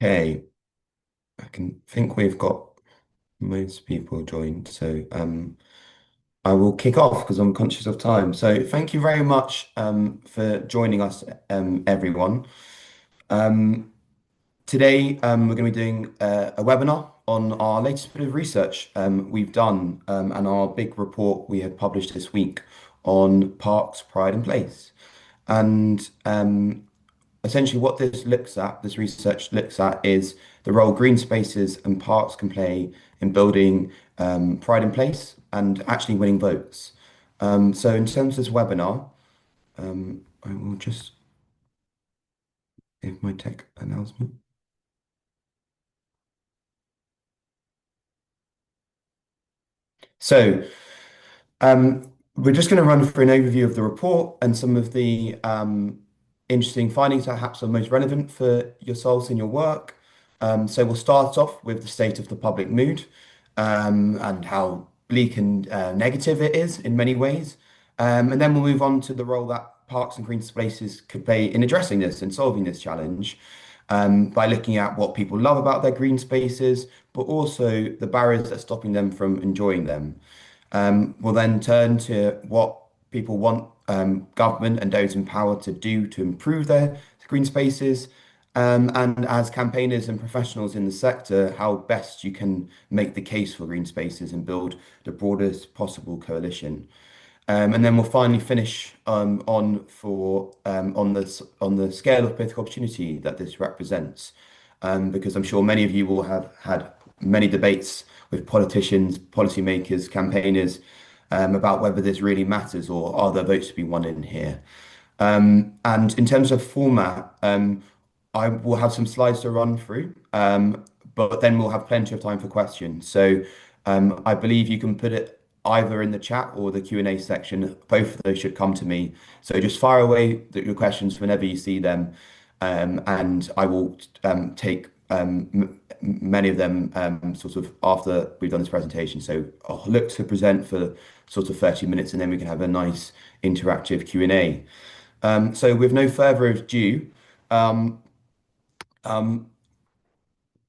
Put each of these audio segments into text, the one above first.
Okay, I can think we've got most people joined, so I will kick off because I'm conscious of time. So thank you very much for joining us, everyone. Um, Today we're going to be doing a webinar on our latest bit of research we've done and our big report we have published this week on parks, pride, and place. And essentially, what this research looks at, is the role green spaces and parks can play in building pride in place and actually winning votes. So, in terms of this webinar, I will just give my tech announcement. So, we're just going to run through an overview of the report and some of the interesting findings that perhaps are most relevant for yourselves in your work. So we'll start off with the state of the public mood and how bleak and negative it is in many ways. And then we'll move on to the role that parks and green spaces could play in addressing this and solving this challenge by looking at what people love about their green spaces, but also the barriers that are stopping them from enjoying them. We'll then turn to what people want government and those in power to do to improve their green spaces. And as campaigners and professionals in the sector, how best you can make the case for green spaces and build the broadest possible coalition. And then we'll finally finish on the scale of political opportunity that this represents, because I'm sure many of you will have had many debates with politicians, policymakers, campaigners about whether this really matters or are there votes to be won in here. And in terms of format, I will have some slides to run through, but then we'll have plenty of time for questions. So I believe you can put it either in the chat or the Q&A section. Both of those should come to me. So just fire away your questions whenever you see them, and I will take many of them sort of after we've done this presentation. So I'll look to present for sort of 30 minutes, and then we can have a nice interactive Q&A. So with no further ado, um, um,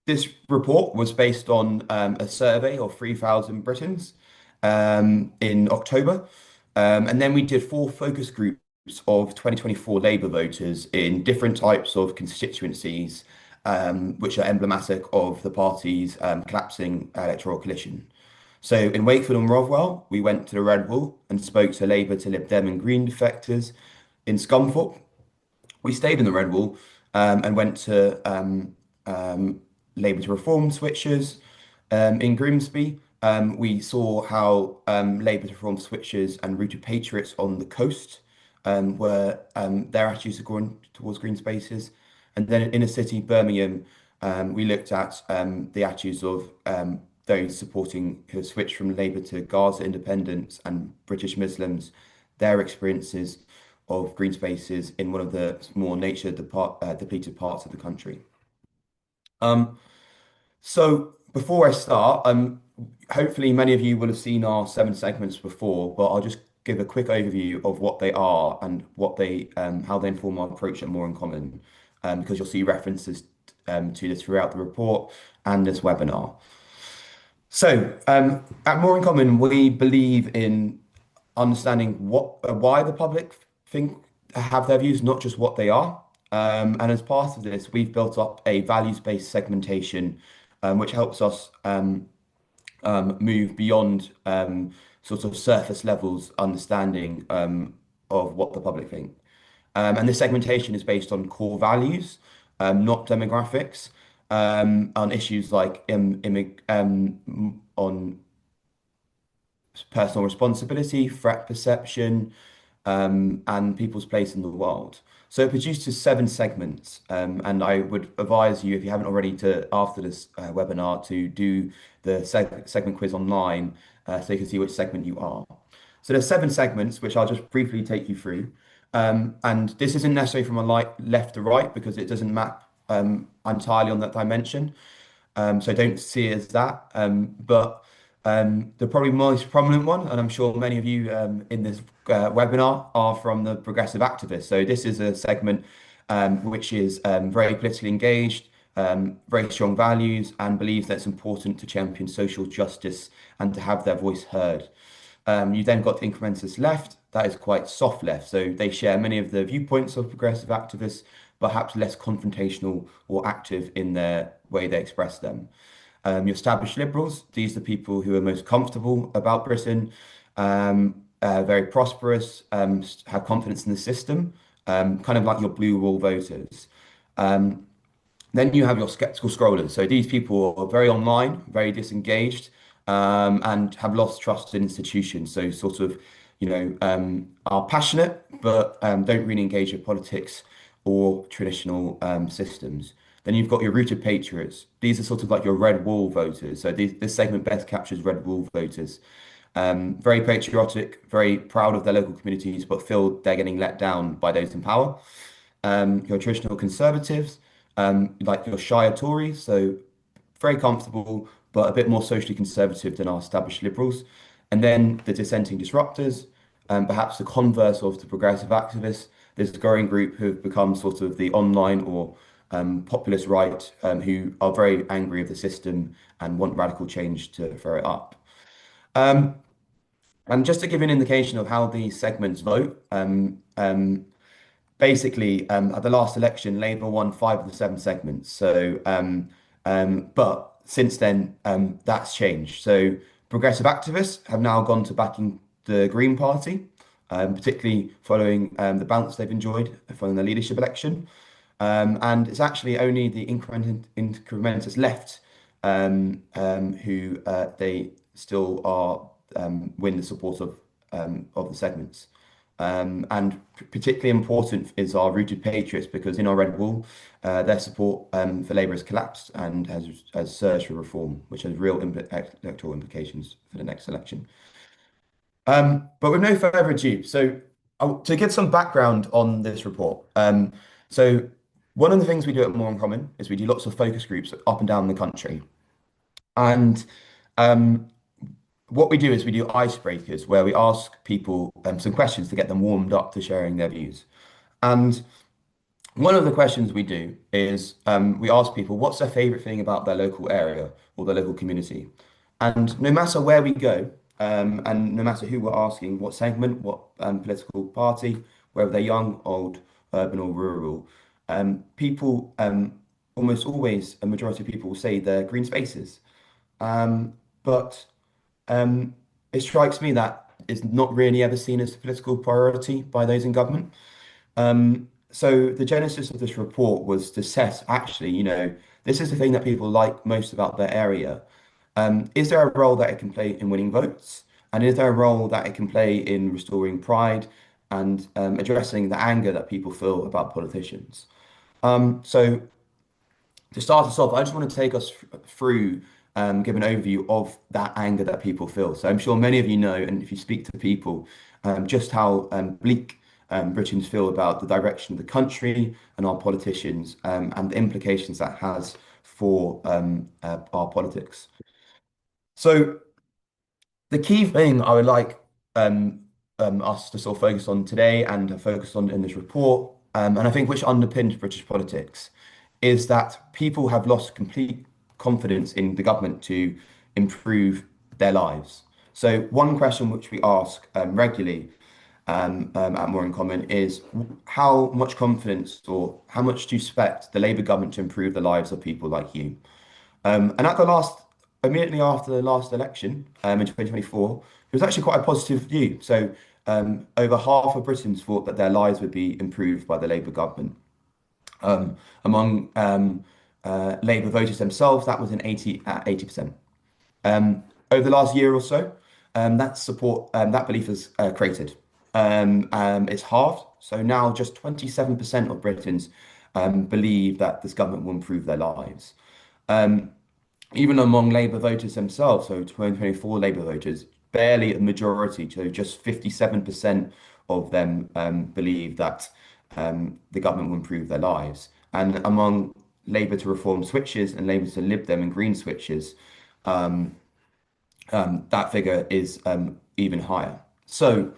this report was based on a survey of 3,000 Britons in October. And then we did four focus groups of 2024 Labour voters in different types of constituencies, which are emblematic of the party's collapsing electoral coalition. So in Wakefield and Rothwell, we went to the Red Wall and spoke to Labour to Lib Dem and Green defectors. In Scunthorpe, we stayed in the Red Wall and went to Labour to Reform switchers. In Grimsby, we saw how Labour to Reform switchers and rooted patriots on the coast were their attitudes are going towards green spaces. And then in inner city Birmingham, we looked at the attitudes of those supporting who have switched from Labour to Gaza independence and British Muslims, their experiences of green spaces in one of the more depleted parts of the country. So before I start, hopefully many of you will have seen our 7 segments before, but I'll just give a quick overview of what they are and how they inform our approach at More in Common, because you'll see references to this throughout the report and this webinar. So at More in Common, we believe in understanding why the public think have their views, not just what they are. And as part of this, we've built up a values-based segmentation, which helps us move beyond sort of surface levels understanding of what the public think. And this segmentation is based on core values, not demographics, on issues like on personal responsibility, threat perception, and people's place in the world. So it produces 7 segments, and I would advise you, if you haven't already, to after this webinar to do the segment quiz online, so you can see which segment you are. So there's 7 segments, which I'll just briefly take you through. And this isn't necessarily from a left to right because it doesn't map entirely on that dimension. So don't see it as that. But the probably most prominent one, and I'm sure many of you in this webinar are from the progressive activists. So this is a segment which is very politically engaged, very strong values, and believes that it's important to champion social justice and to have their voice heard. You then got the incrementalists left, that is quite soft left. So they share many of the viewpoints of progressive activists, perhaps less confrontational or active in their way they express them. Your established liberals, these are the people who are most comfortable about Britain, very prosperous, have confidence in the system, kind of like your blue wall voters. Then you have your skeptical scrollers. So these people are very online, very disengaged, and have lost trust in institutions. So sort of, are passionate, but don't really engage with politics or traditional systems. Then you've got your rooted patriots. These are sort of like your red wall voters. So this segment best captures red wall voters. Very patriotic, very proud of their local communities, but feel they're getting let down by those in power. Your traditional conservatives, like your Shire Tories, so very comfortable, but a bit more socially conservative than our established liberals. And then the dissenting disruptors, perhaps the converse of the progressive activists, this growing group who've become sort of the online or populist right, who are very angry of the system and want radical change to throw it up. And just to give you an indication of how these segments vote, basically, at the last election, Labour won 5 of the 7 segments. But since then, that's changed. So progressive activists have now gone to backing the Green Party, particularly following the bounce they've enjoyed following the leadership election. And it's actually only the incrementalists left who they still are win the support of the segments. And particularly important is our rooted patriots because in our red wall, their support for Labour has collapsed and has surged for reform, which has real electoral implications for the next election. But with no further ado, so to get some background on this report, so one of the things we do at More in Common is we do lots of focus groups up and down the country. And what we do is we do icebreakers where we ask people some questions to get them warmed up to sharing their views. And one of the questions we do is we ask people what's their favorite thing about their local area or their local community. And no matter where we go, and no matter who we're asking, what segment, what political party, whether they're young, old, urban, or rural, people almost always, a majority of people will say they're green spaces. But it strikes me that it's not really ever seen as a political priority by those in government. So the genesis of this report was to assess actually, this is the thing that people like most about their area. Is there a role that it can play in winning votes? And is there a role that it can play in restoring pride and addressing the anger that people feel about politicians? So to start us off, I just want to take us through, give an overview of that anger that people feel. So I'm sure many of you know, and if you speak to people, just how bleak Britons feel about the direction of the country and our politicians, and the implications that has for our politics. So the key thing I would like us to sort of focus on today and to focus on in this report, and I think which underpins British politics, is that people have lost complete confidence in the government to improve their lives. So one question which we ask regularly at More in Common is how much confidence or how much do you expect the Labour government to improve the lives of people like you? And immediately after the last election in 2024, it was actually quite a positive view. So over half of Britons thought that their lives would be improved by the Labour government. Among Labour voters themselves, that was at 80%. Over the last year or so, that belief has created. It's halved. So now just 27% of Britons believe that this government will improve their lives. Even among Labour voters themselves, so 2024 Labour voters, barely a majority, so just 57% of them believe that the government will improve their lives. And among Labour to Reform switches and Labour to Lib Dem and Green switches, that figure is even higher. So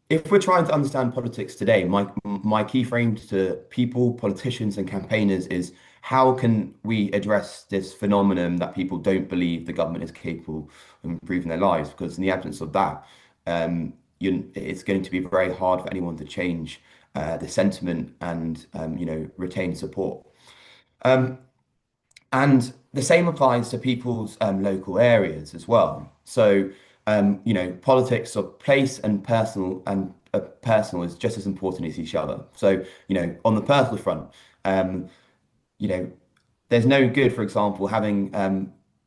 if we're trying to understand politics today, my key frame to people, politicians, and campaigners is how can we address this phenomenon that people don't believe the government is capable of improving their lives? Because in the absence of that, it's going to be very hard for anyone to change the sentiment and retain support. And the same applies to people's local areas as well. So, politics of place and personal is just as important as each other. So, on the personal front, um, you know, there's no good, for example, having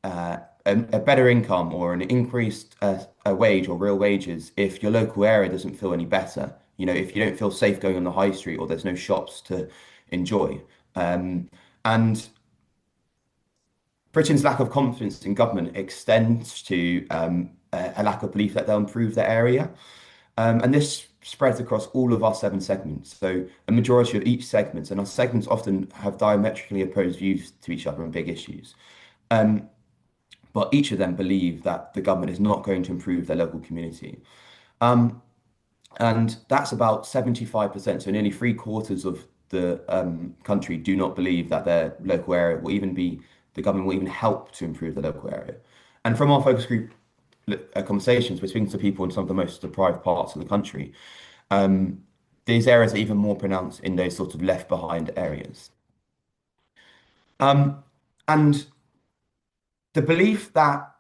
a better income or an increased a wage or real wages if your local area doesn't feel any better. If you don't feel safe going on the high street or there's no shops to enjoy. And Britain's lack of confidence in government extends to a lack of belief that they'll improve their area. And this spreads across all of our seven segments. So a majority of each segment, and our segments often have diametrically opposed views to each other on big issues. But each of them believe that the government is not going to improve their local community. And that's about 75%. So nearly three quarters of the country do not believe that their local area will even be, the government will even help to improve the local area. And from our focus group conversations, we're speaking to people in some of the most deprived parts of the country. These areas are even more pronounced in those sort of left behind areas. Um, and the belief that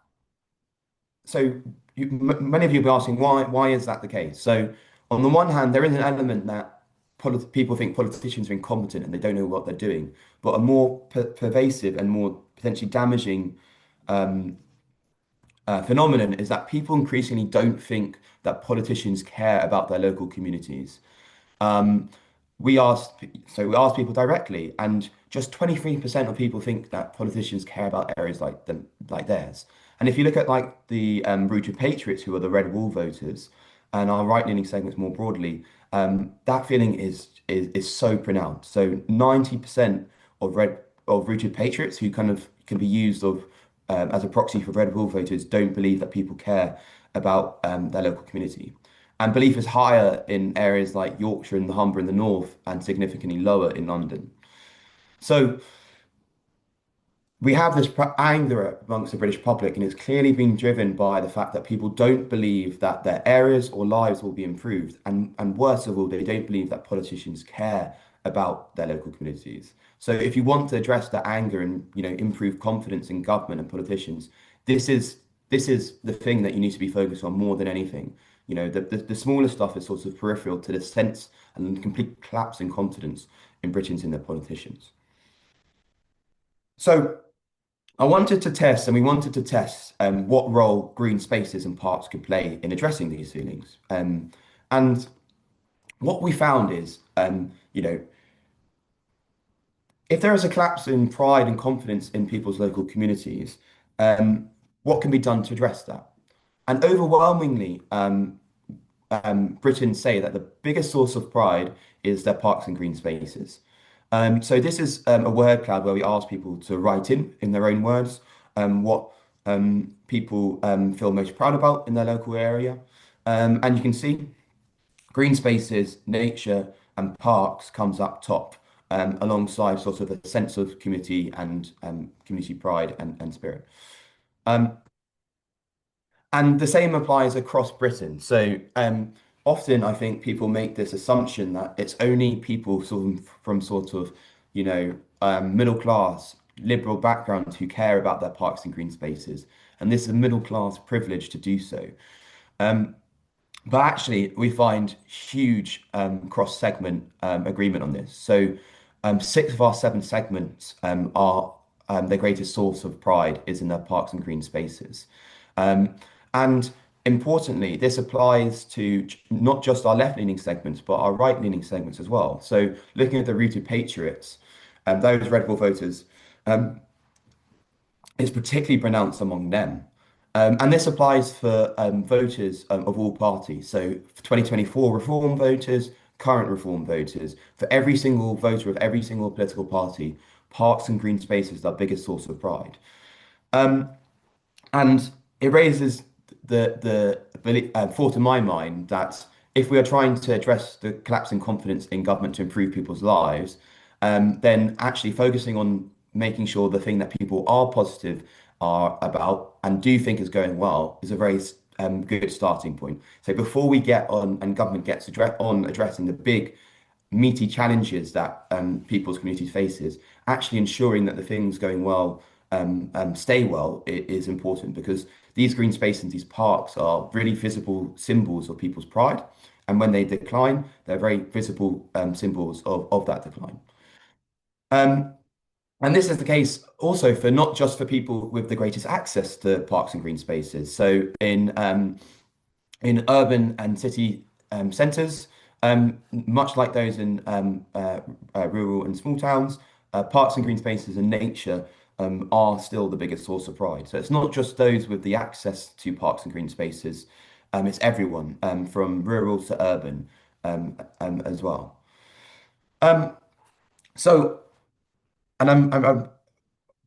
so many of you will be asking why is that the case? So on the one hand, there is an element that people think politicians are incompetent and they don't know what they're doing, but a more pervasive and more potentially damaging phenomenon is that people increasingly don't think that politicians care about their local communities. Um, we asked people directly, and just 23% of people think that politicians care about areas like theirs. And if you look at like the rooted patriots, who are the red wall voters, and our right-leaning segments more broadly, that feeling is so pronounced. So 90% of rooted patriots, who kind of can be used as a proxy for red wall voters, don't believe that people care about their local community. And belief is higher in areas like Yorkshire and the Humber in the north, and significantly lower in London. So we have this anger amongst the British public, and it's clearly been driven by the fact that people don't believe that their areas or lives will be improved, and worst of all, they don't believe that politicians care about their local communities. So if you want to address that anger and improve confidence in government and politicians, this is the thing that you need to be focused on more than anything. The smaller stuff is sort of peripheral to the sense and complete collapse in confidence in Britons in their politicians. So I wanted to test, and we wanted to test what role green spaces and parks could play in addressing these feelings. And what we found is, if there is a collapse in pride and confidence in people's local communities, what can be done to address that? And overwhelmingly, Britons say that the biggest source of pride is their parks and green spaces. So this is a word cloud where we ask people to write in their own words what people feel most proud about in their local area. And you can see green spaces, nature, and parks comes up top, alongside sort of a sense of community and community pride and spirit. Um, and the same applies across Britain. So often I think people make this assumption that it's only people from sort of, middle class, liberal backgrounds who care about their parks and green spaces. And this is a middle class privilege to do so. But actually, we find huge cross-segment agreement on this. So, six of our seven segments are their greatest source of pride is in their parks and green spaces. And importantly, this applies to not just our left-leaning segments, but our right-leaning segments as well. So, looking at the rooted patriots, those red wall voters, is particularly pronounced among them. And this applies for voters of all parties. So for 2024 Reform voters, current Reform voters, for every single voter of every single political party, parks and green spaces are our biggest source of pride. And it raises the thought in my mind that if we are trying to address the collapsing confidence in government to improve people's lives, then actually focusing on making sure the thing that people are positive are about and do think is going well is a very good starting point. So before we get on and government gets on addressing the big meaty challenges that people's communities faces, actually ensuring that the things going well stay well is important because these green spaces and these parks are really visible symbols of people's pride. And when they decline, they're very visible symbols of that decline. Um, and this is the case also for not just for people with the greatest access to parks and green spaces. So in urban and city centres, much like those in rural and small towns, parks and green spaces and nature are still the biggest source of pride. So it's not just those with the access to parks and green spaces, it's everyone from rural to urban as well. Um, so, and I'm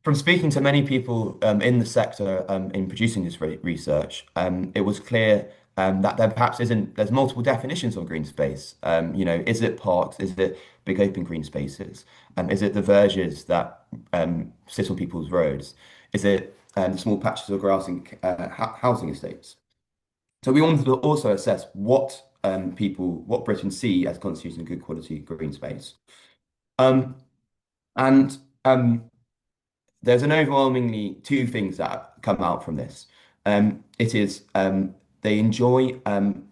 from speaking to many people in the sector in producing this research, it was clear that there perhaps isn't, there's multiple definitions of green space. Is it parks? Is it big open green spaces? Is it the verges that sit on people's roads? Is it small patches of grass in housing estates? So we wanted to also assess what Britons see as constituting good quality green space. Um, and there's an overwhelmingly two things that come out from this. It is they enjoy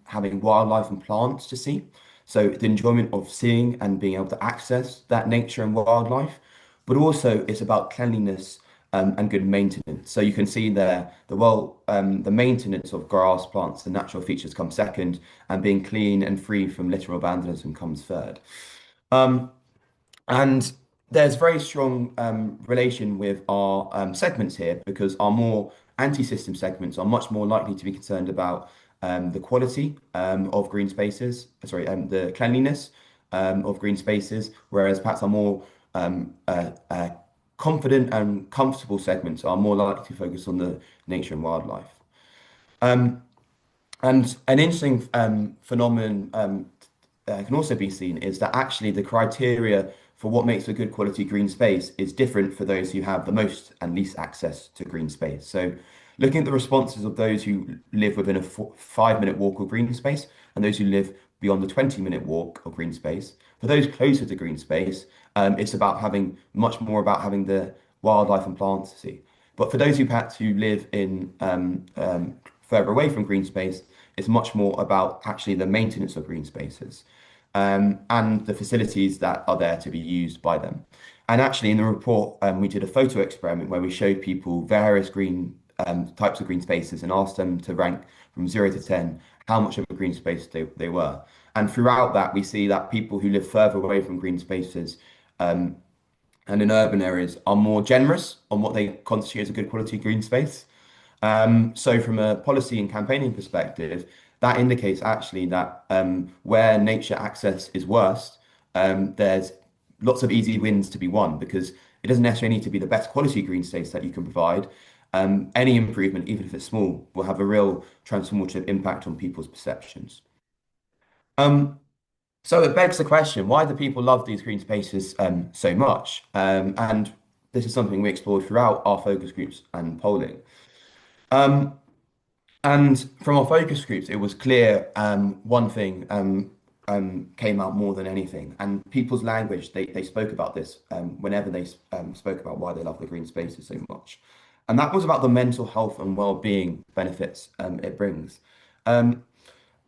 having wildlife and plants to see. So the enjoyment of seeing and being able to access that nature and wildlife, but also it's about cleanliness and good maintenance. So you can see there the maintenance of grass, plants, and natural features come second, and being clean and free from litter or vandalism comes third. Um, and there's very strong relation with our segments here because our more anti-system segments are much more likely to be concerned about the quality of green spaces, sorry, the cleanliness of green spaces, whereas perhaps our more confident and comfortable segments are more likely to focus on the nature and wildlife. Um, and an interesting phenomenon can also be seen is that actually the criteria for what makes a good quality green space is different for those who have the most and least access to green space. So, looking at the responses of those who live within a 5 minute walk of green space and those who live beyond the 20-minute walk of green space, for those closer to green space, it's about having much more about having the wildlife and plants to see. But for those who perhaps who live in further away from green space, it's much more about actually the maintenance of green spaces and the facilities that are there to be used by them. And actually, in the report, we did a photo experiment where we showed people various green types of green spaces and asked them to rank from 0 to 10 how much of a green space they were. And throughout that, we see that people who live further away from green spaces and in urban areas are more generous on what they constitute as a good quality green space. So, from a policy and campaigning perspective, that indicates actually that where nature access is worst, there's lots of easy wins to be won because it doesn't necessarily need to be the best quality green space that you can provide. Any improvement, even if it's small, will have a real transformative impact on people's perceptions. Um, so it begs the question, why do people love these green spaces so much? And this is something we explored throughout our focus groups and polling. Um, And from our focus groups, it was clear one thing came out more than anything. And people's language, they spoke about this whenever they spoke about why they love the green spaces so much. And that was about the mental health and well-being benefits it brings. Um,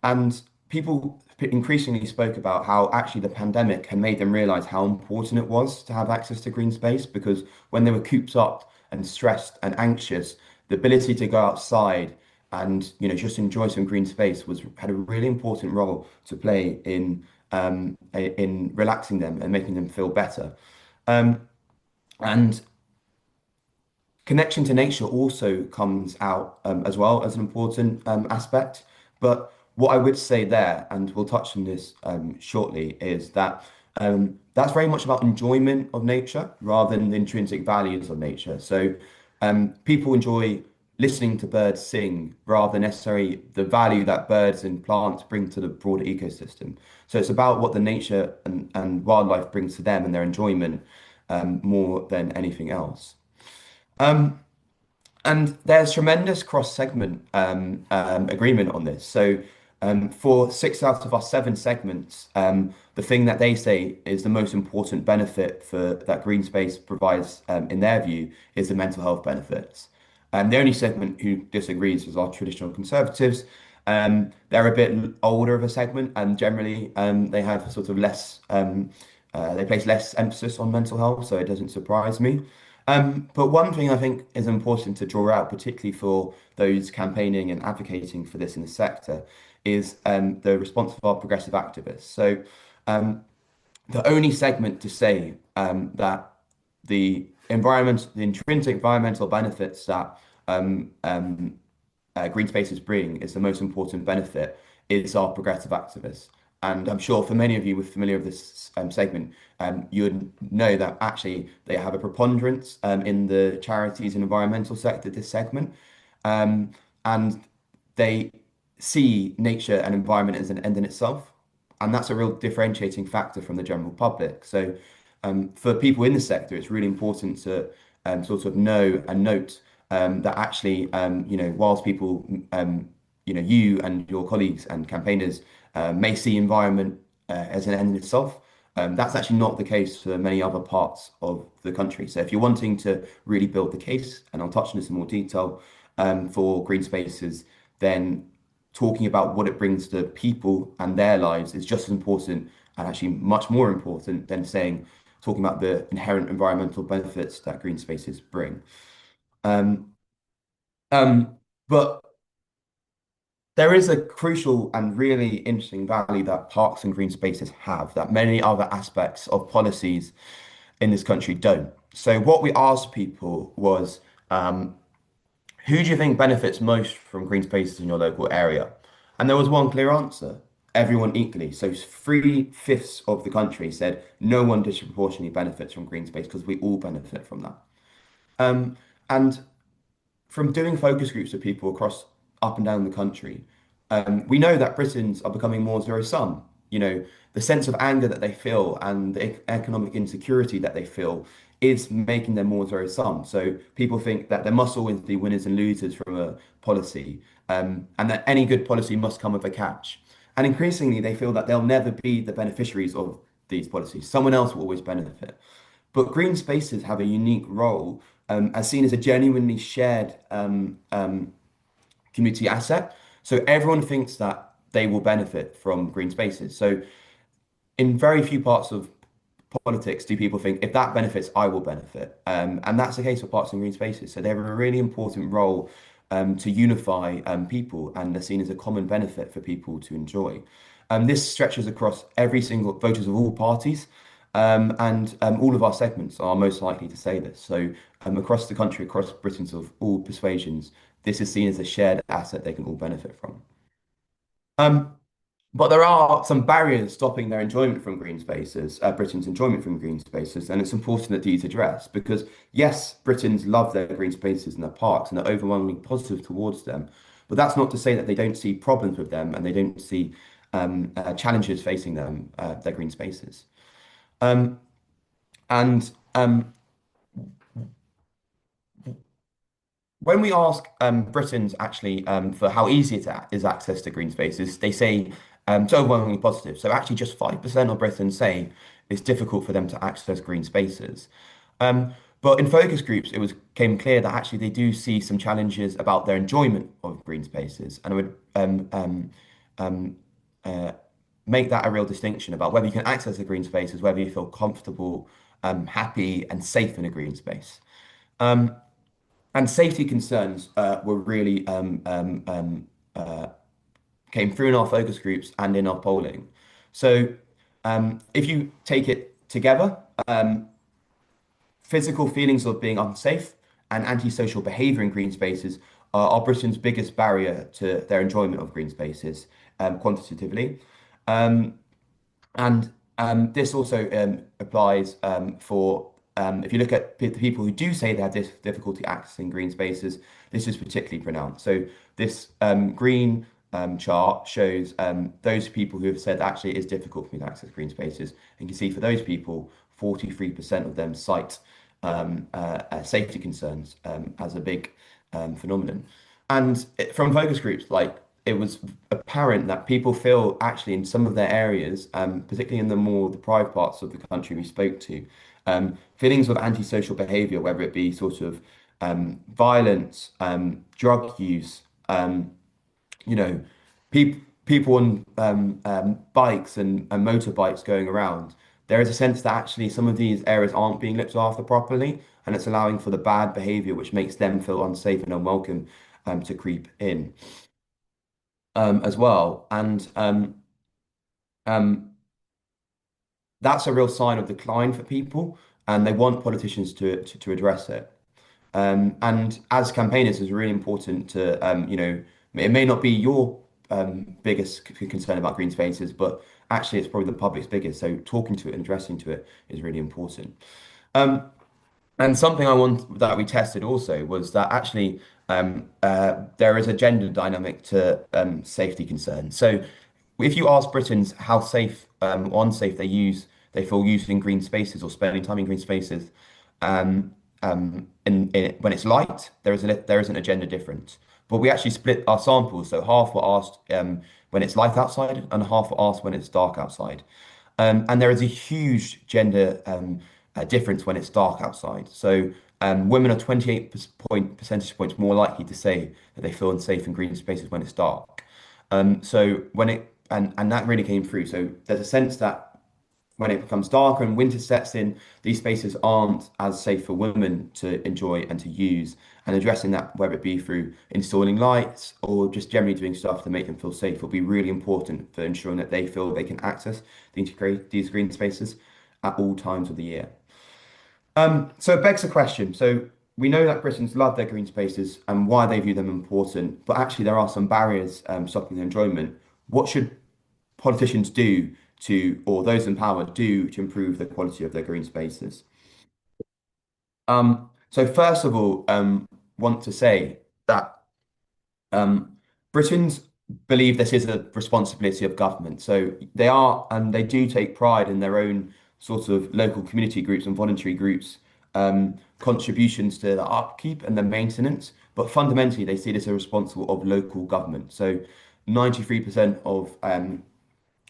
and people increasingly spoke about how actually the pandemic had made them realize how important it was to have access to green space because when they were cooped up and stressed and anxious, the ability to go outside and just enjoy some green space was had a really important role to play in relaxing them and making them feel better. Um, and connection to nature also comes out as well as an important aspect. But what I would say there, and we'll touch on this shortly, is that that's very much about enjoyment of nature rather than the intrinsic values of nature. So people enjoy listening to birds sing rather than necessarily the value that birds and plants bring to the broader ecosystem. So it's about what the nature and wildlife brings to them and their enjoyment more than anything else. Um, and there's tremendous cross-segment agreement on this. So for six out of our seven segments, the thing that they say is the most important benefit for that green space provides, in their view, is the mental health benefits. The only segment who disagrees is our traditional conservatives. They're a bit older of a segment, and generally they have sort of less, they place less emphasis on mental health, so it doesn't surprise me. But one thing I think is important to draw out, particularly for those campaigning and advocating for this in the sector, is the response of our progressive activists. So the only segment to say that the intrinsic environmental benefits that green spaces bring is the most important benefit is our progressive activists. And I'm sure for many of you who are familiar with this segment, you would know that actually they have a preponderance in the charities and environmental sector, this segment. Um, and they see nature and environment as an end in itself. And that's a real differentiating factor from the general public. So for people in the sector, it's really important to sort of know and note that actually, whilst people, you and your colleagues and campaigners may see environment as an end in itself, that's actually not the case for many other parts of the country. So if you're wanting to really build the case, and I'll touch on this in more detail, for green spaces, then talking about what it brings to people and their lives is just as important and actually much more important than talking about the inherent environmental benefits that green spaces bring. Um, but there is a crucial and really interesting value that parks and green spaces have that many other aspects of policies in this country don't. So what we asked people was, who do you think benefits most from green spaces in your local area? And there was one clear answer, everyone equally. So three-fifths of the country said no one disproportionately benefits from green space because we all benefit from that. And from doing focus groups with people across up and down the country, we know that Britons are becoming more zero sum. The sense of anger that they feel and the economic insecurity that they feel is making them more zero sum. So people think that there must always be winners and losers from a policy, and that any good policy must come with a catch. And increasingly, they feel that they'll never be the beneficiaries of these policies. Someone else will always benefit. But green spaces have a unique role as seen as a genuinely shared community asset. So everyone thinks that they will benefit from green spaces. So in very few parts of politics do people think if that benefits, I will benefit. And that's the case for parks and green spaces. So they have a really important role to unify people and they're seen as a common benefit for people to enjoy. This stretches across every single voters of all parties. And all of our segments are most likely to say this. So across the country, across Britons of all persuasions, this is seen as a shared asset they can all benefit from. Um, but there are some barriers stopping their enjoyment from green spaces, Britain's enjoyment from green spaces, and it's important that these address because yes, Britons love their green spaces and their parks and are overwhelmingly positive towards them, but that's not to say that they don't see problems with them and they don't see challenges facing them, their green spaces. Um, and When we ask Britons actually for how easy it is access to green spaces, they say it's overwhelmingly positive. So actually, just 5% of Britons say it's difficult for them to access green spaces. But in focus groups, it was came clear that actually they do see some challenges about their enjoyment of green spaces, and I would um, uh, make that a real distinction about whether you can access a green space is whether you feel comfortable, happy, and safe in a green space. Um, and safety concerns were really came through in our focus groups and in our polling. So if you take it together, physical feelings of being unsafe and antisocial behaviour in green spaces are Britain's biggest barrier to their enjoyment of green spaces quantitatively. Um, and this also applies for if you look at the people who do say they have this difficulty accessing green spaces, this is particularly pronounced. So this green chart shows those people who have said actually it is difficult for me to access green spaces. And you can see for those people, 43% of them cite safety concerns as a big phenomenon. And from focus groups, like it was apparent that people feel actually in some of their areas, particularly in the more deprived parts of the country we spoke to, feelings of antisocial behaviour, whether it be sort of violence, drug use, you know, people on bikes and motorbikes going around. There is a sense that actually some of these areas aren't being looked after properly, and it's allowing for the bad behaviour, which makes them feel unsafe and unwelcome to creep in as well. And um, that's a real sign of decline for people, and they want politicians to address it. And as campaigners, it's really important to, it may not be your biggest concern about green spaces, but actually it's probably the public's biggest. So talking to it and addressing to it is really important. Um, and something I want that we tested also was that actually there is a gender dynamic to safety concerns. So if you ask Britons how safe or unsafe they feel using green spaces or spending time in green spaces, when it's light, there isn't a gender difference. But we actually split our samples, so half were asked when it's light outside, and half were asked when it's dark outside. And there is a huge gender difference when it's dark outside. So women are percentage points more likely to say that they feel unsafe in green spaces when it's dark. So when it and that really came through. So there's a sense that when it becomes darker and winter sets in, these spaces aren't as safe for women to enjoy and to use. And addressing that, whether it be through installing lights or just generally doing stuff to make them feel safe, will be really important for ensuring that they feel they can access these green spaces at all times of the year. So it begs the question. So we know that Britons love their green spaces and why they view them important, but actually there are some barriers stopping their enjoyment. What should politicians do or those in power do to improve the quality of their green spaces? So first of all, want to say that um, Britons believe this is a responsibility of government. So they are, and they do take pride in their own sort of local community groups and voluntary groups, contributions to the upkeep and the maintenance. But fundamentally, they see this as responsible of local government. So 93% of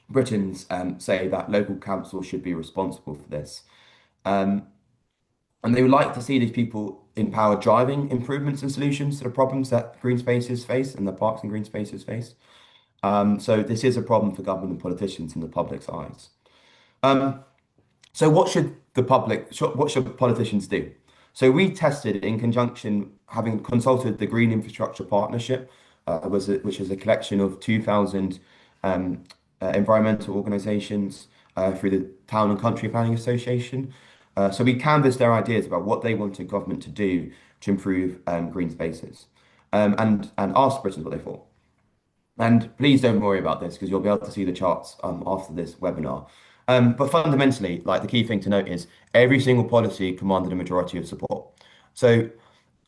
Britons say that local councils should be responsible for this. Um, and they would like to see these people in power driving improvements and solutions to the problems that green spaces face and the parks and green spaces face. So this is a problem for government and politicians in the public's eyes. Um, so what should politicians do? So we tested in conjunction, having consulted the Green Infrastructure Partnership, which is a collection of 2,000 environmental organisations through the Town and Country Planning Association. So we canvassed their ideas about what they wanted government to do to improve green spaces, and asked Britons what they thought. And please don't worry about this because you'll be able to see the charts after this webinar. But fundamentally, like the key thing to note is every single policy commanded a majority of support. So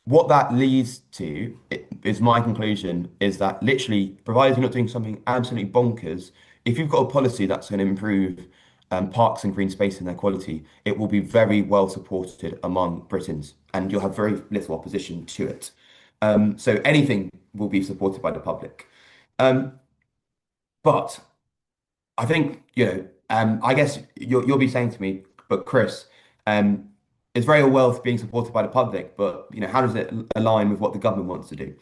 what that leads to is my conclusion is that literally, provided you're not doing something absolutely bonkers, if you've got a policy that's going to improve parks and green space and their quality, it will be very well supported among Britons, and you'll have very little opposition to it. So anything will be supported by the public. Um, but I think, I guess you'll be saying to me, but Chris, um, it's very well being supported by the public, but how does it align with what the government wants to do?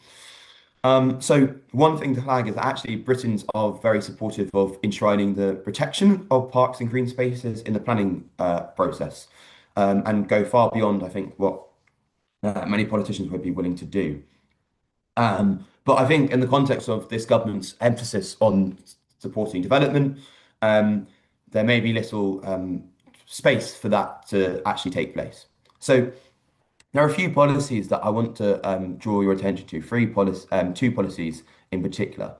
So one thing to flag is that actually Britons are very supportive of enshrining the protection of parks and green spaces in the planning process, and go far beyond, I think, what many politicians would be willing to do. But I think in the context of this government's emphasis on supporting development, um, there may be little space for that to actually take place. So there are a few policies that I want to draw your attention to, two policies in particular.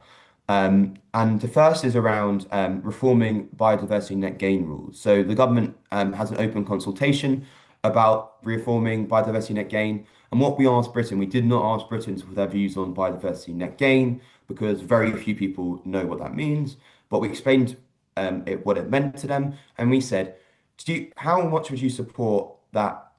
And the first is around reforming biodiversity net gain rules. So the government has an open consultation about reforming biodiversity net gain. And what we asked Britain, we did not ask Britons for their views on biodiversity net gain because very few people know what that means. But we explained what it meant to them, and we said, how much would you support that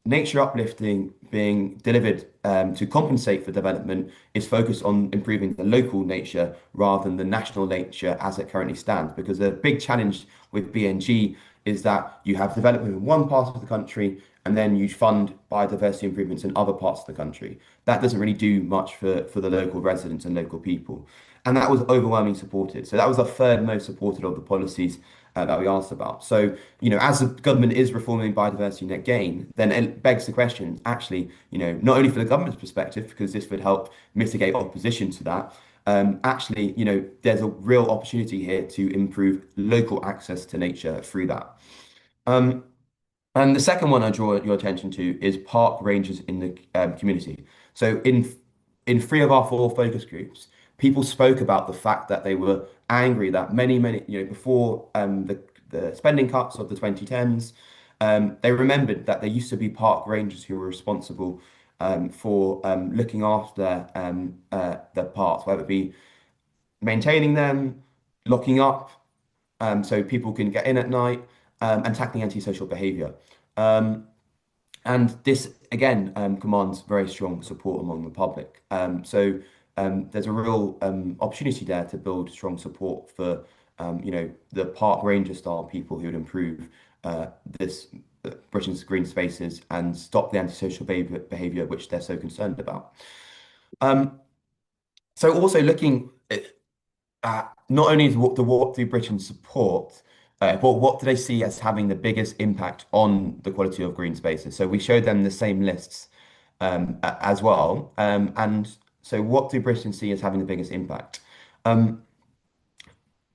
nature uplifting being delivered to compensate for development is focused on improving the local nature rather than the national nature as it currently stands. Because the big challenge with BNG is that you have development in one part of the country and then you fund biodiversity improvements in other parts of the country. That doesn't really do much for the local residents and local people. And that was overwhelmingly supported. So that was the third most supported of the policies that we asked about. So, as the government is reforming biodiversity net gain, then it begs the question, actually, not only for the government's perspective, because this would help mitigate opposition to that, actually, there's a real opportunity here to improve local access to nature through that. Um, and the second one I draw your attention to is park rangers in the community. So in three of our four focus groups, people spoke about the fact that they were angry that many, before the spending cuts of the 2010s, they remembered that there used to be park rangers who were responsible for looking after the parks, whether it be maintaining them, locking up, so people can get in at night, and tackling antisocial behaviour. Um, and this again commands very strong support among the public. There's a real opportunity there to build strong support for the park ranger style people who would improve this Britain's green spaces and stop the antisocial behaviour which they're so concerned about. Um, so also looking not only is what do Britons support, but what do they see as having the biggest impact on the quality of green spaces? So we showed them the same lists as well. And so what do Britons see as having the biggest impact? Um,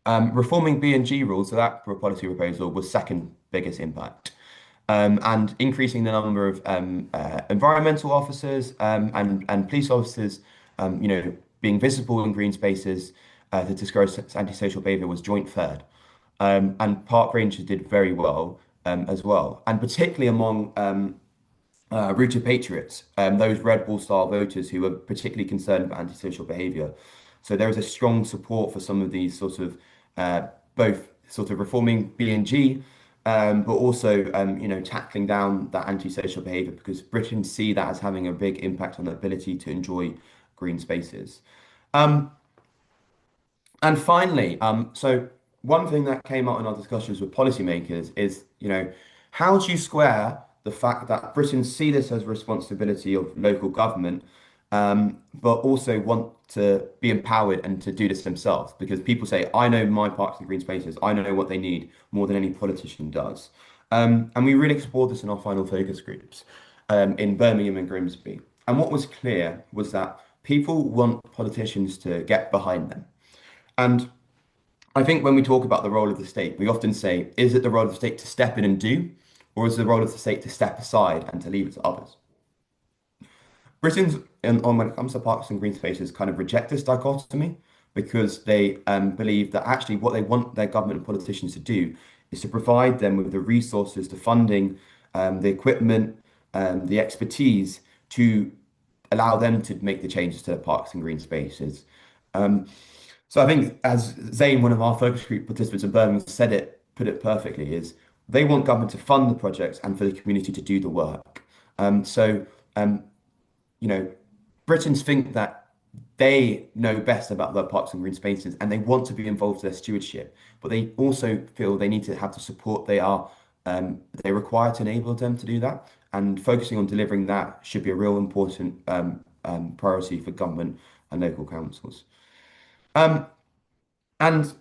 Reforming B&G rules, so that policy proposal was second biggest impact. And increasing the number of environmental officers and police officers, being visible in green spaces to discourage antisocial behaviour was joint third. And park rangers did very well as well, and particularly among rooted patriots, those Red Bull style voters who were particularly concerned about antisocial behaviour. So there is a strong support for some of these sort of both sort of reforming BNG, but also tackling down that antisocial behaviour because Britons see that as having a big impact on the ability to enjoy green spaces. Um, and finally, so one thing that came out in our discussions with policymakers is, how do you square the fact that Britons see this as a responsibility of local government, but also want to be empowered and to do this themselves? Because people say, I know my parks and green spaces, I know what they need more than any politician does. And we really explored this in our final focus groups in Birmingham and Grimsby. And what was clear was that people want politicians to get behind them. And I think when we talk about the role of the state, we often say, is it the role of the state to step in and do, or is it the role of the state to step aside and to leave it to others? Britons, when it comes to parks and green spaces, kind of reject this dichotomy because they believe that actually what they want their government and politicians to do is to provide them with the resources, the funding, the equipment, the expertise to allow them to make the changes to their parks and green spaces. Um, so I think, as Zain, one of our focus group participants in Birmingham, put it perfectly, is they want government to fund the projects and for the community to do the work. So you know, Britons think that they know best about their parks and green spaces and they want to be involved in their stewardship, but they also feel they need to have the support they require to enable them to do that. And focusing on delivering that should be a real important priority for government and local councils. Um, and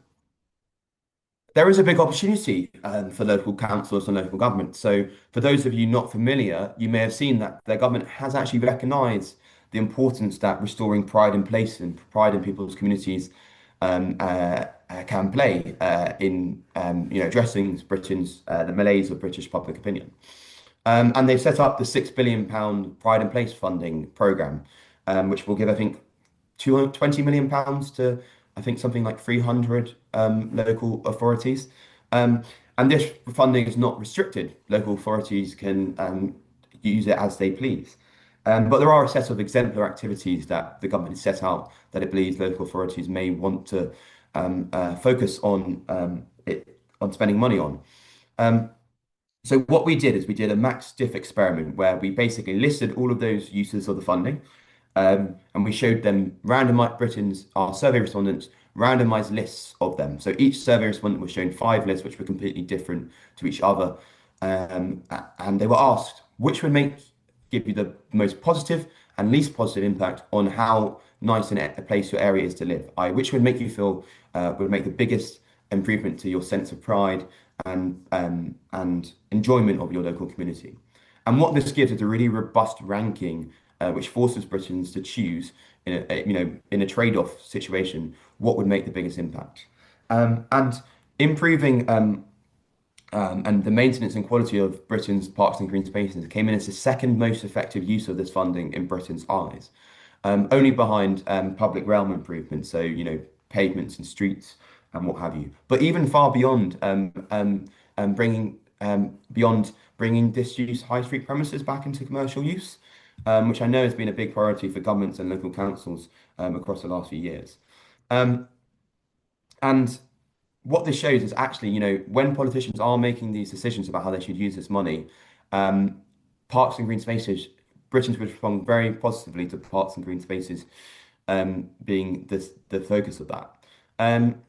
there is a big opportunity for local councils and local government. So, for those of you not familiar, you may have seen that their government has actually recognised the importance that restoring pride in place and pride in people's communities can play in addressing Britain's the malaise of British public opinion. And they've set up the £6 billion Pride in Place funding programme, which will give, I think, £220 million to, I think, something like 300 local authorities. And this funding is not restricted. Local authorities can use it as they please. But there are a set of exemplar activities that the government has set out that it believes local authorities may want to focus on spending money on. Um, so what we did is we did a max diff experiment where we basically listed all of those uses of the funding, and we showed them randomized our survey respondents randomized lists of them. So each survey respondent was shown five lists, which were completely different to each other, and they were asked which would give you the most positive and least positive impact on how nice a place your area is to live. Which would make you feel would make the biggest improvement to your sense of pride and enjoyment of your local community. And what this gives is a really robust ranking, which forces Britons to choose in a trade-off situation what would make the biggest impact. And improving and the maintenance and quality of Britain's parks and green spaces came in as the second most effective use of this funding in Britain's eyes, only behind public realm improvements, so pavements and streets and what have you. But even far beyond bringing disused high street premises back into commercial use, which I know has been a big priority for governments and local councils across the last few years. Um, and what this shows is actually, when politicians are making these decisions about how they should use this money, um, parks and green spaces, Britons would respond very positively to parks and green spaces being the focus of that. Um,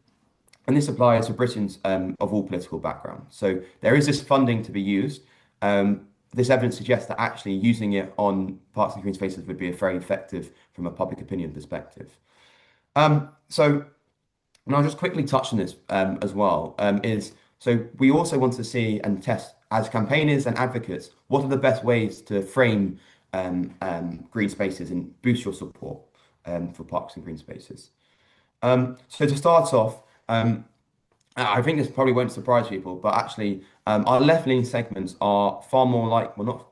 and this applies to Britons of all political backgrounds. So there is this funding to be used. This evidence suggests that actually using it on parks and green spaces would be very effective from a public opinion perspective. So and I'll just quickly touch on this as well. So we also want to see and test as campaigners and advocates what are the best ways to frame green spaces and boost your support for parks and green spaces. So to start off, I think this probably won't surprise people, but actually, our left-leaning segments are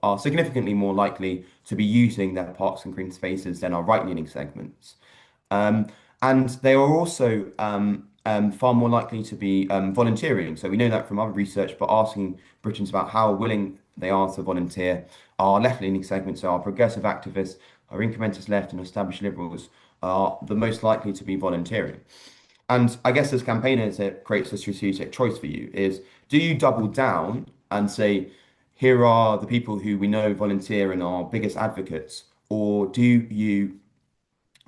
are significantly more likely to be using their parks and green spaces than our right-leaning segments. Um, and they are also far more likely to be volunteering. So we know that from other research, but asking Britons about how willing they are to volunteer, our left-leaning segments, so our progressive activists, our incrementist left and established liberals, are the most likely to be volunteering. And I guess as campaigners, it creates a strategic choice for you is do you double down and say, here are the people who we know volunteer and are biggest advocates, or do you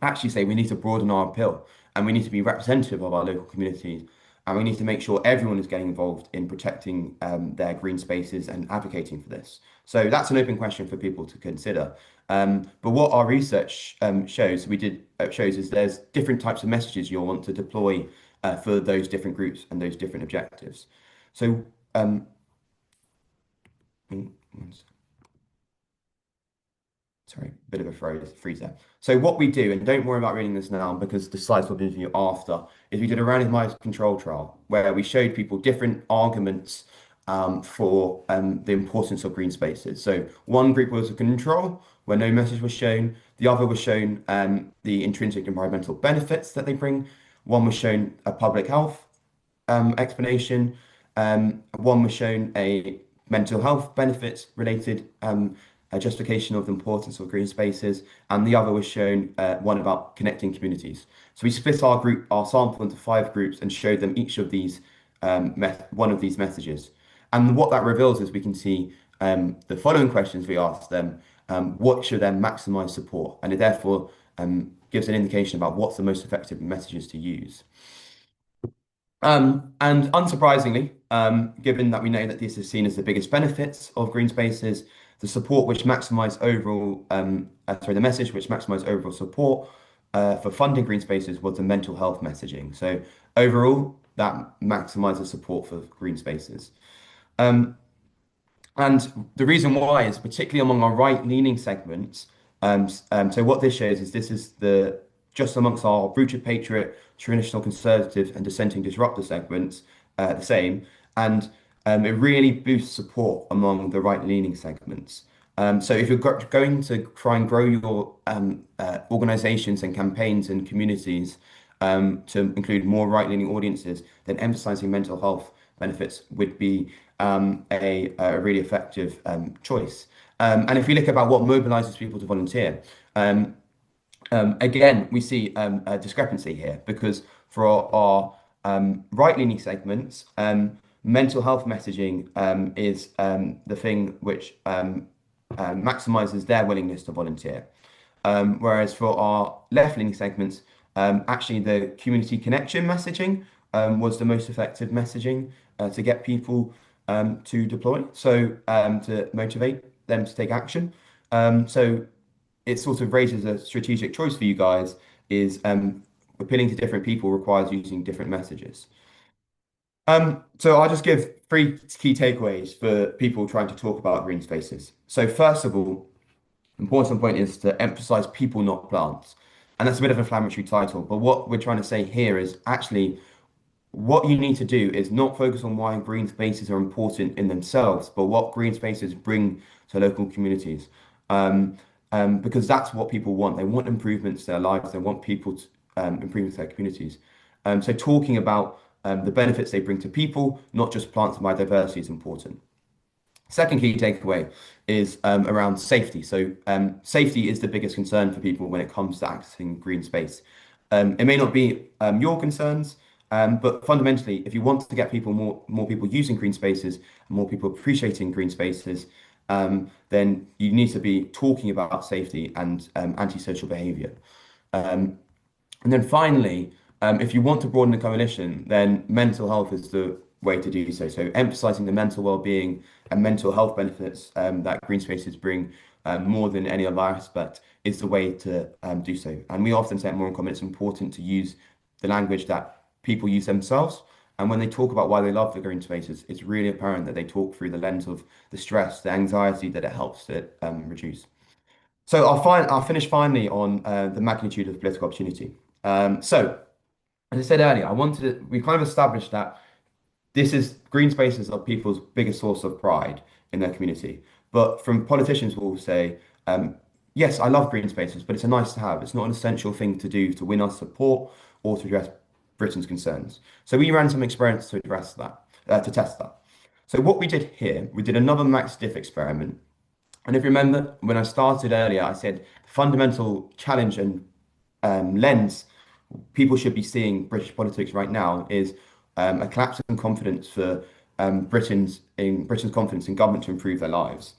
actually say we need to broaden our appeal and we need to be representative of our local communities and we need to make sure everyone is getting involved in protecting their green spaces and advocating for this. So that's an open question for people to consider. But what our research shows is there's different types of messages you'll want to deploy for those different groups and those different objectives. So sorry, bit of a freeze there. So what we do, and don't worry about reading this now because the slides will be with you after, is we did a randomized control trial where we showed people different arguments for the importance of green spaces. So one group was a control where no message was shown. The other was shown the intrinsic environmental benefits that they bring. One was shown a public health explanation. One was shown a mental health benefits related a justification of the importance of green spaces, and the other was shown one about connecting communities. So we split our sample into five groups and showed them each of these one of these messages. And what that reveals is we can see the following questions we asked them: what should then maximize support? And it therefore gives an indication about what's the most effective messages to use. And unsurprisingly, given that we know that this is seen as the biggest benefits of green spaces, the message which maximized overall support for funding green spaces was the mental health messaging. So overall, that maximizes support for green spaces. And the reason why is particularly among our right-leaning segments. So what this shows is this is just amongst our rooted patriot, traditional conservative, and dissenting disruptor segments, the same. And it really boosts support among the right-leaning segments. So if you're going to try and grow your organizations and campaigns and communities to include more right-leaning audiences, then emphasizing mental health benefits would be a really effective choice. And if we look about what mobilizes people to volunteer, um, again, we see a discrepancy here because for our right-leaning segments, mental health messaging is the thing which maximizes their willingness to volunteer. Whereas for our left-leaning segments, actually the community connection messaging was the most effective messaging to get people to deploy, so to motivate them to take action. So it sort of raises a strategic choice for you guys is appealing to different people requires using different messages. So I'll just give three key takeaways for people trying to talk about green spaces. So first of all, important point is to emphasize people, not plants. And that's a bit of an inflammatory title, but what we're trying to say here is actually what you need to do is not focus on why green spaces are important in themselves, but what green spaces bring to local communities. Um, because that's what people want. They want improvements to their lives. They want people to improvements to their communities. So talking about the benefits they bring to people, not just plants and biodiversity, is important. Second key takeaway is around safety. So, safety is the biggest concern for people when it comes to accessing green space. It may not be your concerns, but fundamentally, if you want to get more people using green spaces, and more people appreciating green spaces, then you need to be talking about safety and antisocial behaviour. And then finally, if you want to broaden the coalition, then mental health is the way to do so. So emphasizing the mental well-being and mental health benefits that green spaces bring more than any other aspect is the way to do so. And we often say at More in Common, it's important to use the language that people use themselves. And when they talk about why they love the green spaces, it's really apparent that they talk through the lens of the stress, the anxiety that it helps to reduce. So I'll finish finally on the magnitude of political opportunity. So, as I said earlier, we kind of established that this is green spaces are people's biggest source of pride in their community. But from politicians will say, yes, I love green spaces, but it's a nice to have. It's not an essential thing to do to win our support or to address Britain's concerns. So we ran some experiments to address that, to test that. So what we did here, we did another max diff experiment. And if you remember, when I started earlier, I said fundamental challenge and lens people should be seeing British politics right now is a collapse in confidence for Britain's confidence in government to improve their lives.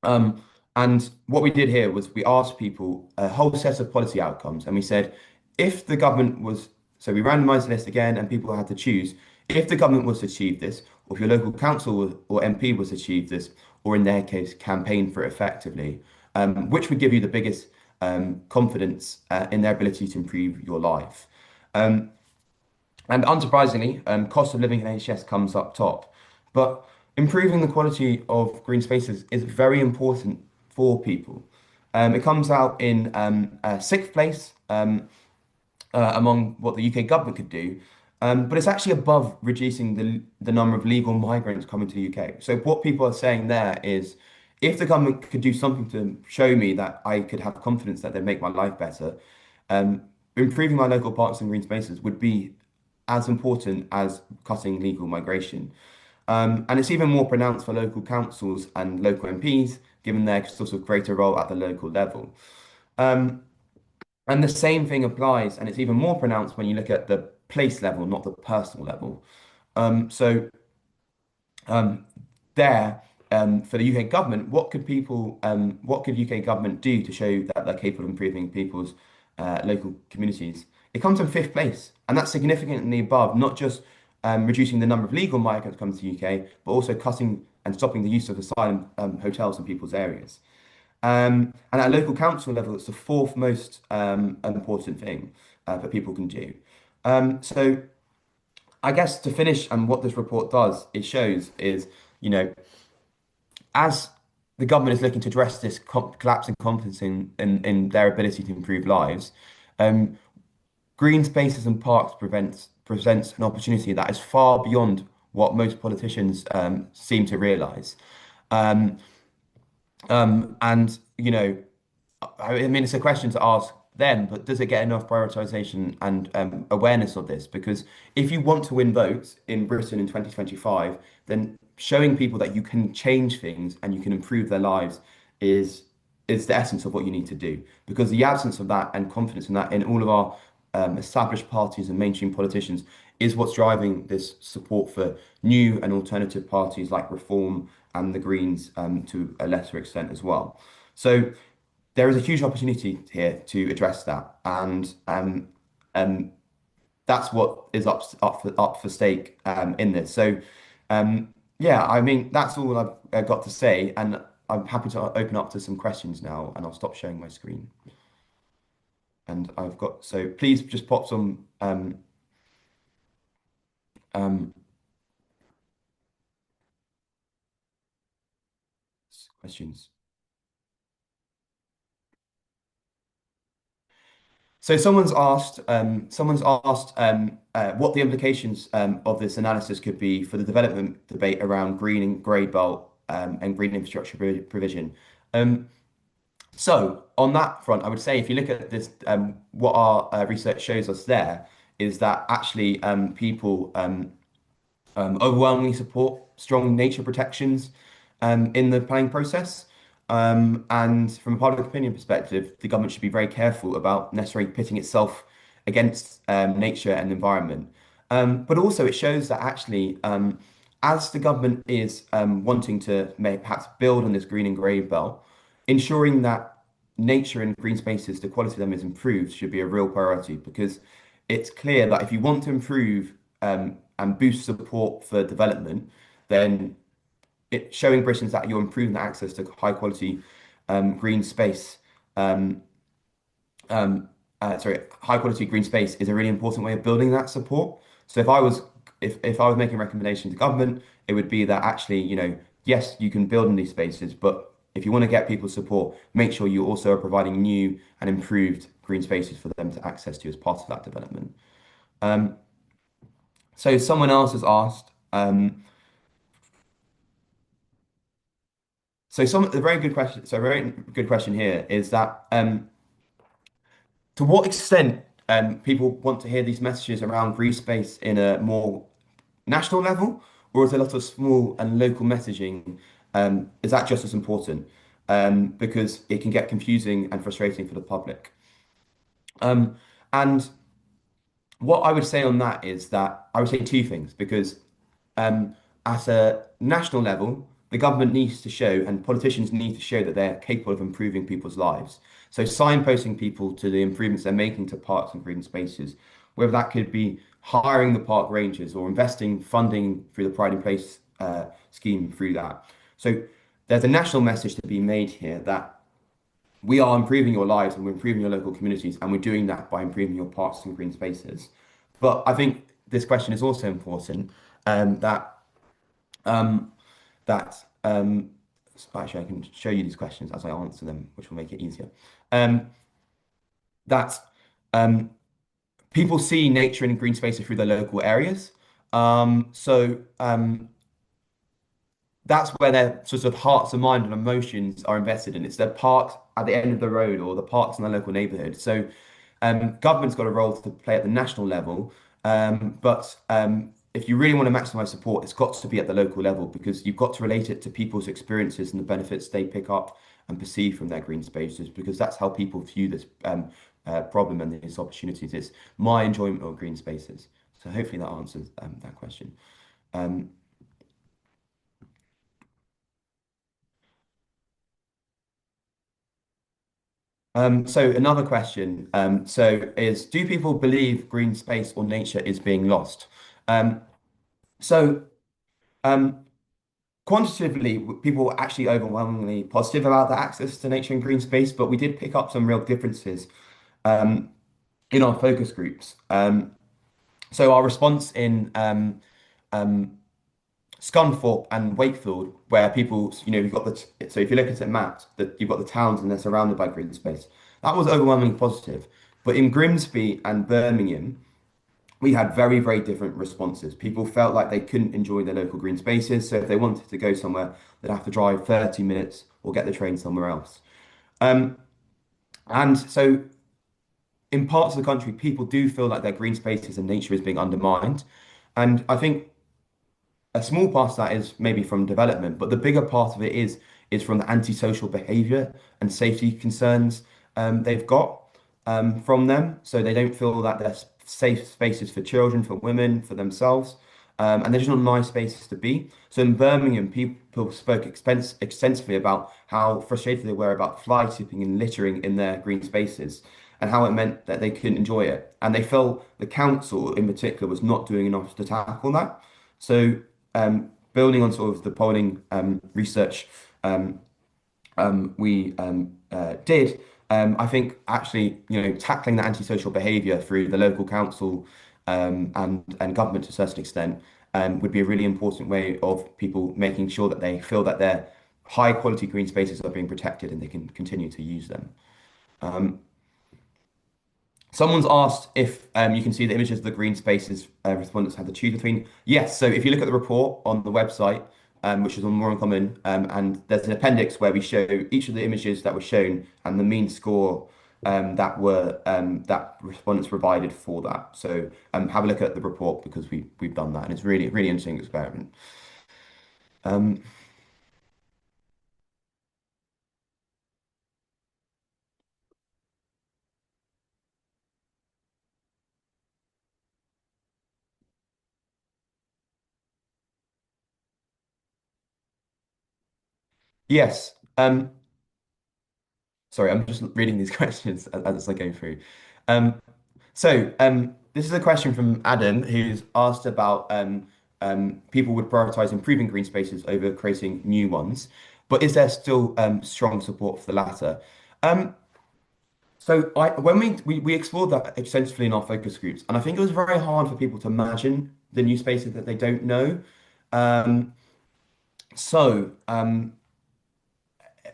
Um, and what we did here was we asked people a whole set of policy outcomes, and we said if the government was so we randomized the list again, and people had to choose if the government was to achieve this, or if your local council or MP was to achieve this, or in their case, campaign for it effectively, which would give you the biggest confidence in their ability to improve your life. Um, and unsurprisingly, cost of living in NHS comes up top. But improving the quality of green spaces is very important for people. It comes out in sixth place among what the UK government could do, but it's actually above reducing the number of legal migrants coming to the UK. So what people are saying there is, if the government could do something to show me that I could have confidence that they'd make my life better, um, improving my local parks and green spaces would be as important as cutting legal migration. And it's even more pronounced for local councils and local MPs, given their sort of greater role at the local level. Um, and the same thing applies, and it's even more pronounced when you look at the place level, not the personal level. So um, there, for the UK government, what could UK government do to show that they're capable of improving people's local communities? It comes in fifth place, and that's significantly above not just reducing the number of legal migrants coming to the UK, but also cutting and stopping the use of asylum hotels in people's areas. And at local council level, it's the fourth most important thing that people can do. So I guess to finish, and what this report does, it shows is, you know, as the government is looking to address this collapse in confidence in their ability to improve lives, um, green spaces and parks presents an opportunity that is far beyond what most politicians seem to realise. And you know, I mean, it's a question to ask then, but does it get enough prioritization and awareness of this? Because if you want to win votes in Britain in 2025, then showing people that you can change things and you can improve their lives is is the essence of what you need to do. Because the absence of that and confidence in that in all of our established parties and mainstream politicians is what's driving this support for new and alternative parties like Reform and the Greens to a lesser extent as well. So there is a huge opportunity here to address that, and um, that's what is up for stake in this. So, yeah, I mean that's all I've got to say, and I'm happy to open up to some questions now, and I'll stop sharing my screen. And I've got so please just pop some um, questions. So someone's asked what the implications of this analysis could be for the development debate around green and grey belt and green infrastructure provision. Um, so on that front, I would say if you look at this, what our research shows us there is that actually people overwhelmingly support strong nature protections in the planning process. And from a public opinion perspective, the government should be very careful about necessarily pitting itself against nature and environment. But also, it shows that actually, as the government is wanting to perhaps build on this green and grey belt, ensuring that nature and green spaces, the quality of them is improved, should be a real priority because it's clear that if you want to improve and boost support for development, then showing Britons that you're improving the access to high quality green space, um, high quality green space is a really important way of building that support. So if I was making a recommendation to government, it would be that actually, yes, you can build in these spaces, but if you want to get people's support, make sure you also are providing new and improved green spaces for them to access to as part of that development. Um, so someone else has asked, a very good question. So a very good question here is that to what extent people want to hear these messages around green space in a more national level, or is a lot of small and local messaging, is that just as important? Because it can get confusing and frustrating for the public. Um, and what I would say on that is that I would say two things because at a national level, the government needs to show and politicians need to show that they're capable of improving people's lives. So signposting people to the improvements they're making to parks and green spaces, whether that could be hiring the park rangers or investing funding through the Pride in Place scheme through that. So there's a national message to be made here that we are improving your lives and we're improving your local communities, and we're doing that by improving your parks and green spaces. But I think this question is also important that um, that actually I can show you these questions as I answer them, which will make it easier. Um, that people see nature and green spaces through their local areas. That's where their sort of hearts and mind and emotions are invested in. It's their parks at the end of the road or the parks in the local neighbourhood. So government's got a role to play at the national level, but if you really want to maximise support, it's got to be at the local level because you've got to relate it to people's experiences and the benefits they pick up and perceive from their green spaces because that's how people view this problem and these opportunities. It's my enjoyment of green spaces. So hopefully that answers that question. Um, so another question, is do people believe green space or nature is being lost? Um, so um, quantitatively, people were actually overwhelmingly positive about the access to nature and green space, but we did pick up some real differences um, in our focus groups. So our response in Scunthorpe and Wakefield, where people, you've got so if you look at the map, that you've got the towns and they're surrounded by green space. That was overwhelmingly positive. But in Grimsby and Birmingham, we had very, very different responses. People felt like they couldn't enjoy their local green spaces. So if they wanted to go somewhere, they'd have to drive 30 minutes or get the train somewhere else. And so in parts of the country, people do feel like their green spaces and nature is being undermined. And I think a small part of that is maybe from development, but the bigger part of it is from the antisocial behaviour and safety concerns they've got from them. So they don't feel that they're safe spaces for children, for women, for themselves, and they're just not nice spaces to be. So in Birmingham, people spoke extensively about how frustrated they were about fly tipping and littering in their green spaces, and how it meant that they couldn't enjoy it. And they felt the council, in particular, was not doing enough to tackle that. So, building on sort of the polling research we did, I think actually, tackling the antisocial behaviour through the local council and government to a certain extent would be a really important way of people making sure that they feel that their high quality green spaces are being protected and they can continue to use them. Someone's asked if you can see the images of the green spaces respondents have the choose between. Yes, so if you look at the report on the website, which is on More in Common, and there's an appendix where we show each of the images that were shown and the mean score that respondents provided for that. So have a look at the report because we've done that and it's really interesting experiment. Um, yes. Sorry, I'm just reading these questions as I go through. Um, this is a question from Adam, who's asked about people would prioritize improving green spaces over creating new ones, but is there still strong support for the latter? Um, when we explored that extensively in our focus groups, and I think it was very hard for people to imagine the new spaces that they don't know. Um, so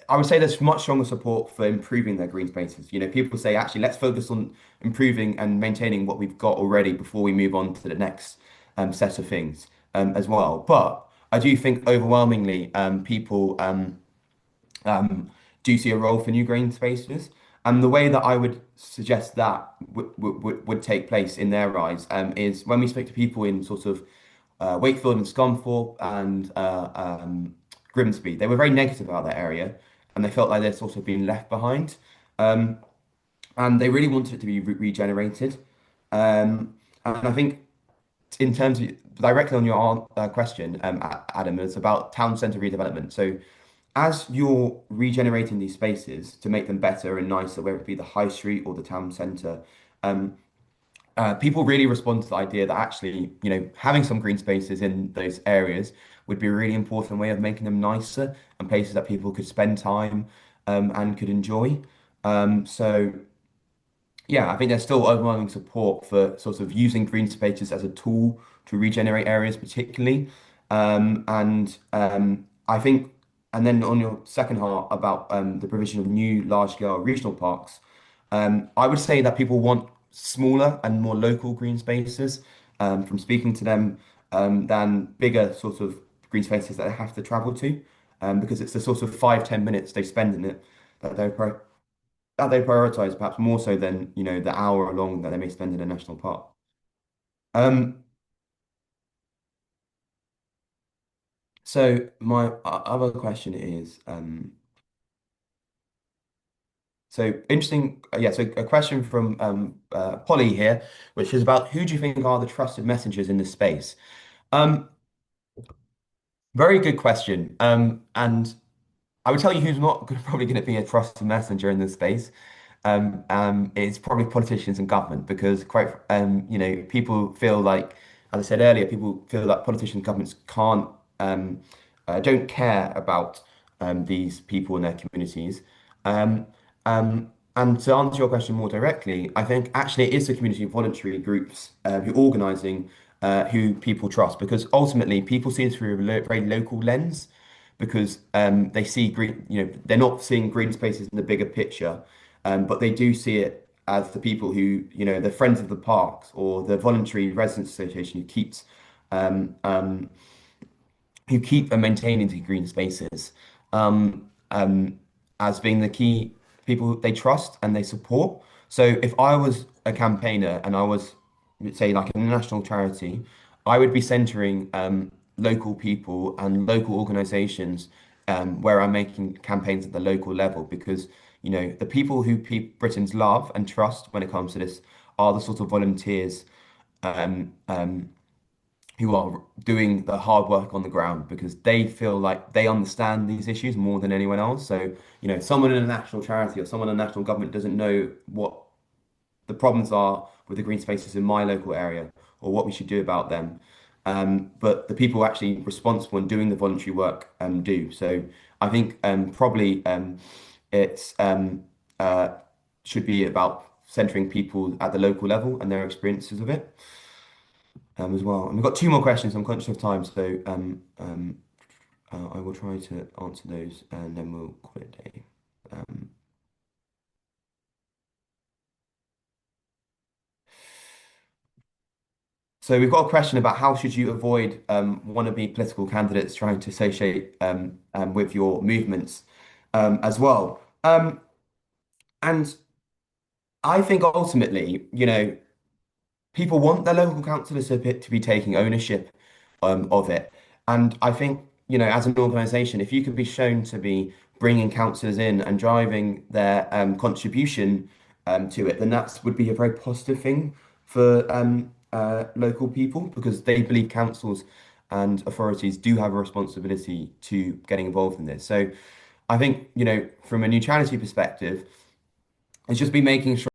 I would say there's much stronger support for improving their green spaces. People say actually let's focus on improving and maintaining what we've got already before we move on to the next set of things as well. But I do think overwhelmingly people do see a role for new green spaces. And the way that I would suggest that would take place in their eyes is when we speak to people in sort of Wakefield and Scunthorpe and Grimsby, they were very negative about that area and they felt like they'd sort of been left behind. Um, and they really wanted it to be regenerated. And I think in terms of directly on your question, Adam, it's about town centre redevelopment. So as you're regenerating these spaces to make them better and nicer, whether it be the high street or the town centre, um, people really respond to the idea that actually, having some green spaces in those areas would be a really important way of making them nicer and places that people could spend time and could enjoy. So yeah, I think there's still overwhelming support for sort of using green spaces as a tool to regenerate areas, particularly. I think, and then on your second part about the provision of new large-scale regional parks, I would say that people want smaller and more local green spaces from speaking to them than bigger sort of green spaces that they have to travel to because it's the sort of 5, 10 minutes they spend in it that they prioritize perhaps more so than the hour long that they may spend in a national park. Um, so my other question is, so interesting, yeah. So a question from Polly here, which is about who do you think are the trusted messengers in this space? Um, Very good question. And I would tell you who's not probably going to be a trusted messenger in this space. It's probably politicians and government because people feel like, as I said earlier, people feel that politicians and governments um, don't care about these people in their communities. Um, and to answer your question more directly, I think actually it is the community voluntary groups who are organising who people trust because ultimately people see it through a very local lens because they see green, they're not seeing green spaces in the bigger picture, but they do see it as the people who, the friends of the parks or the voluntary residents association um, um, who keep and maintaining the green spaces um, as being the key people they trust and they support. So if I was a campaigner and I was, say, like a national charity, I would be centering local people and local organisations where I'm making campaigns at the local level because, the people who Britons love and trust when it comes to this are the sort of volunteers um, um, who are doing the hard work on the ground because they feel like they understand these issues more than anyone else. So, someone in a national charity or someone in a national government doesn't know what the problems are with the green spaces in my local area or what we should do about them. But the people actually responsible and doing the voluntary work do. So I think probably it's uh, should be about centering people at the local level and their experiences of it as well. And we've got two more questions. I'm conscious of time, so I will try to answer those and then we'll call it a day. Um, So we've got a question about how should you avoid wannabe political candidates trying to associate with your movements as well. And I think ultimately, people want their local councillors to be taking ownership of it. And I think, as an organisation, if you can be shown to be bringing councillors in and driving their contribution to it, then that would be a very positive thing for local people because they believe councils and authorities do have a responsibility to getting involved in this. So I think, from a neutrality perspective, it's just be making sure.